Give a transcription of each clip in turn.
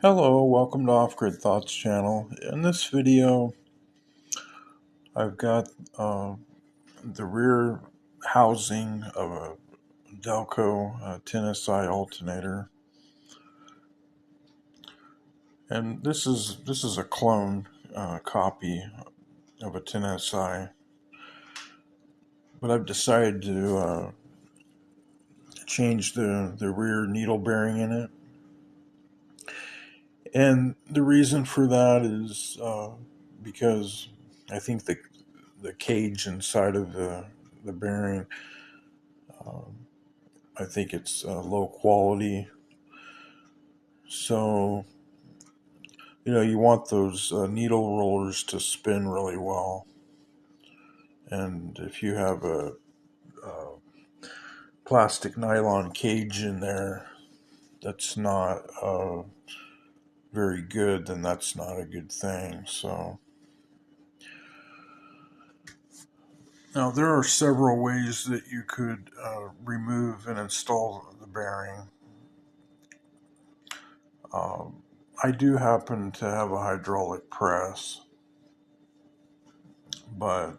Hello, welcome to Off Grid Thoughts channel. In this video, I've got the rear housing of a Delco 10SI alternator, and this is a clone copy of a 10SI, but I've decided to change the rear needle bearing in it, and the reason for that is because I think the cage inside of the bearing. I think it's low quality. So, you want those needle rollers to spin really well. And if you have a plastic nylon cage in there that's not very good, then that's not a good thing. So, now there are several ways that you could remove and install the bearing. Um, I do happen to have a hydraulic press, but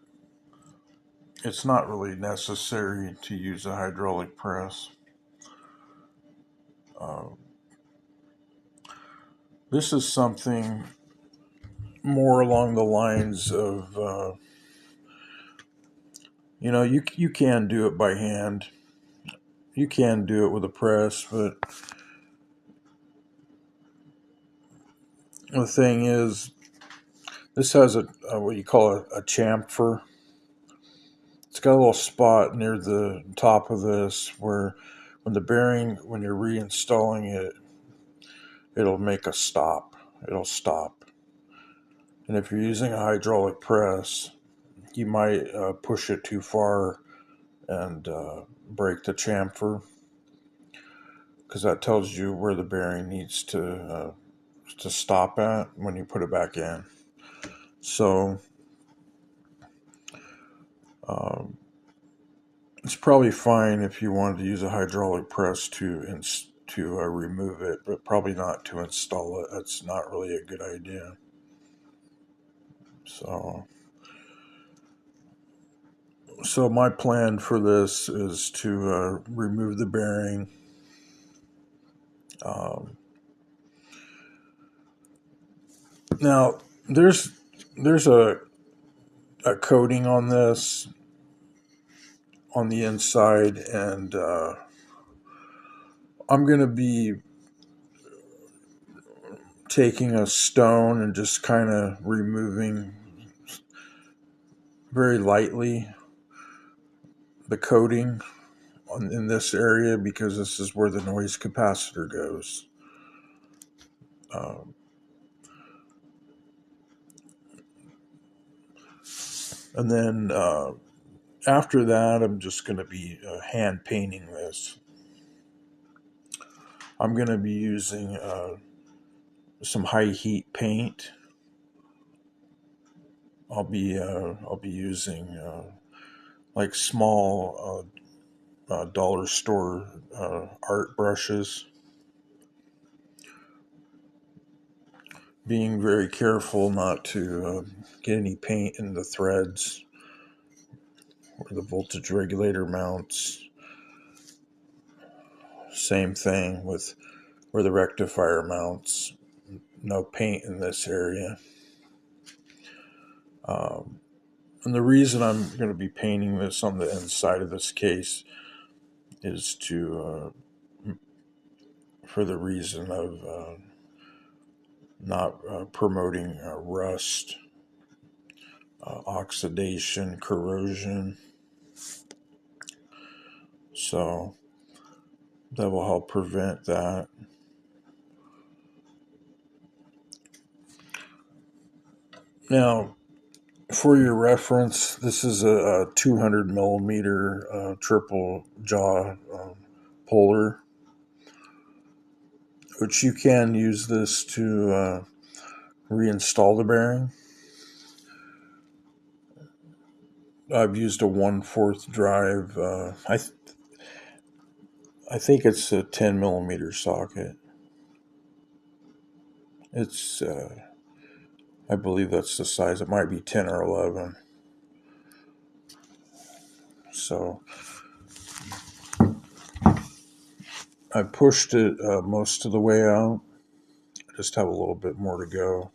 it's not really necessary to use a hydraulic press. Uh, this is something more along the lines of, you can do it by hand. You can do it with a press, but the thing is, this has a what you call a chamfer. It's got a little spot near the top of this where when you're reinstalling it, it'll make a stop. It'll stop. And if you're using a hydraulic press, you might push it too far and break the chamfer, because that tells you where the bearing needs to stop at when you put it back in. So um, it's probably fine if you wanted to use a hydraulic press to remove it, but probably not to install it. That's not really a good idea. So my plan for this is to remove the bearing. Um, Now, there's a coating on this on the inside, and I'm going to be taking a stone and just kind of removing very lightly the coating in this area, because this is where the noise capacitor goes. Um, and then after that, I'm just going to be hand painting this. I'm going to be using some high heat paint. I'll be using like small dollar store art brushes. Being very careful not to get any paint in the threads where the voltage regulator mounts. Same thing with where the rectifier mounts. No paint in this area. And the reason I'm going to be painting this on the inside of this case is for the reason of not promoting rust, oxidation, corrosion. So that will help prevent that. Now, for your reference, this is a 200 millimeter triple jaw puller, which you can use this to reinstall the bearing. I've used a 1/4 drive. I think it's a 10 millimeter socket. It's, I believe that's the size. It might be 10 or 11. So I pushed it most of the way out. Just have a little bit more to go.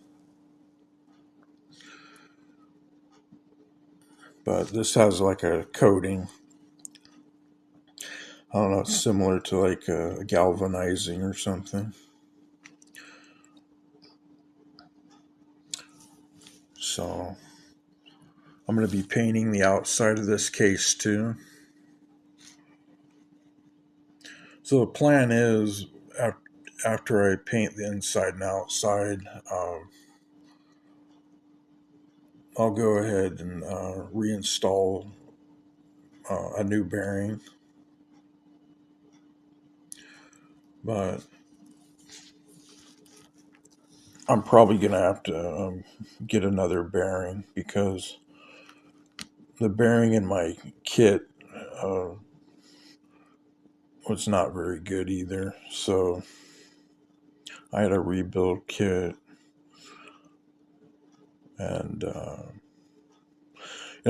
But this has like a coating. I don't know, it's similar to like a galvanizing or something. So I'm going to be painting the outside of this case too. So the plan is, after I paint the inside and outside, I'll go ahead and reinstall a new bearing. But I'm probably going to have to get another bearing because the bearing in my kit uh, was not very good either. So I had a rebuild kit, and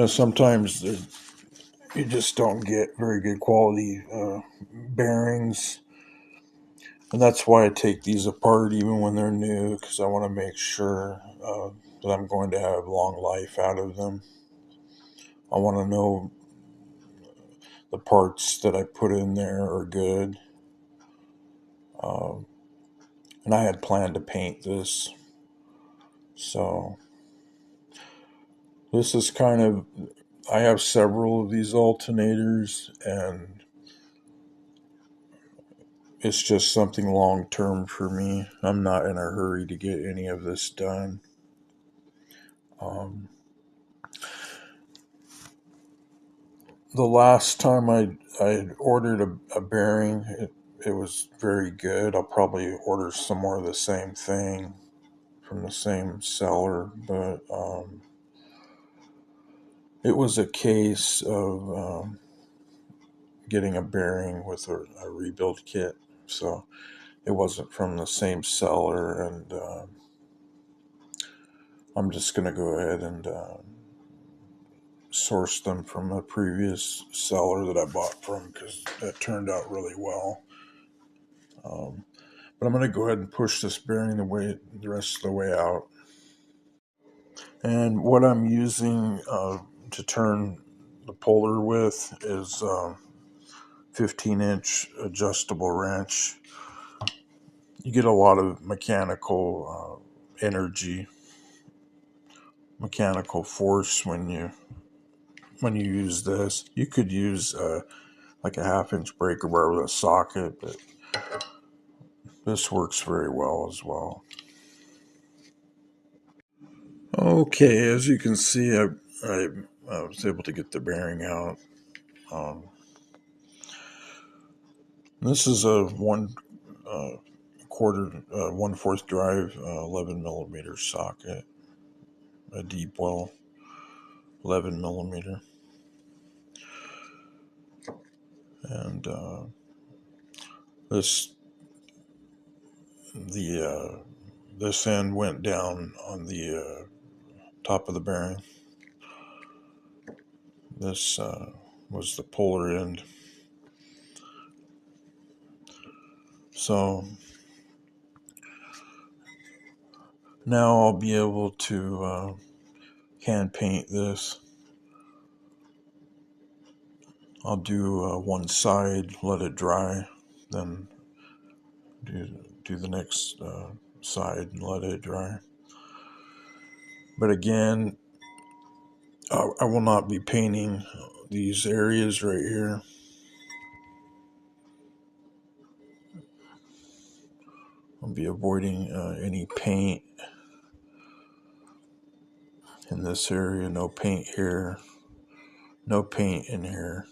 sometimes you just don't get very good quality bearings, and that's why I take these apart even when they're new, because I want to make sure that I'm going to have long life out of them. I want to know the parts that I put in there are good. Um, and I had planned to paint this, so this is kind of, I have several of these alternators, and it's just something long term for me. I'm not in a hurry to get any of this done. Um, the last time I ordered a bearing, it was very good. I'll probably order some more of the same thing from the same seller, but it was a case of getting a bearing with a rebuild kit. So it wasn't from the same seller, and I'm just going to go ahead and source them from a previous seller that I bought from, because that turned out really well. But I'm going to go ahead and push this bearing the rest of the way out. And what I'm using to turn the puller with is 15-inch adjustable wrench. You get a lot of mechanical energy, mechanical force when you use this. You could use like a 1/2-inch breaker bar with a socket, but this works very well as well. Okay, as you can see, I was able to get the bearing out. Um, this is a 1/4 drive 11 millimeter socket, a deep well 11 millimeter, and this the this end went down on the top of the bearing. This was the puller end. So now I'll be able to hand paint this. I'll do one side, let it dry, then do the next side and let it dry. But again, I will not be painting these areas right here. I'll be avoiding any paint in this area. No paint here. No paint in here,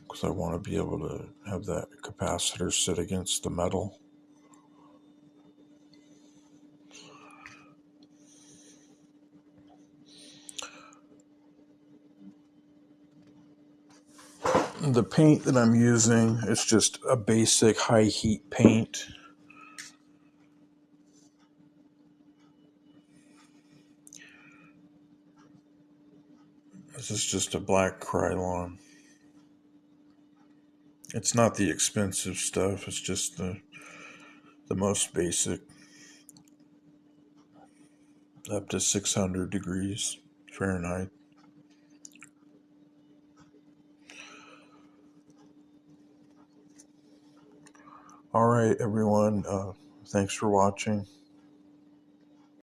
because I want to be able to have that capacitor sit against the metal. The paint that I'm using is just a basic high heat paint. This is just a black Krylon. It's not the expensive stuff. It's just the most basic, up to 600 degrees Fahrenheit. All right, everyone. Thanks for watching.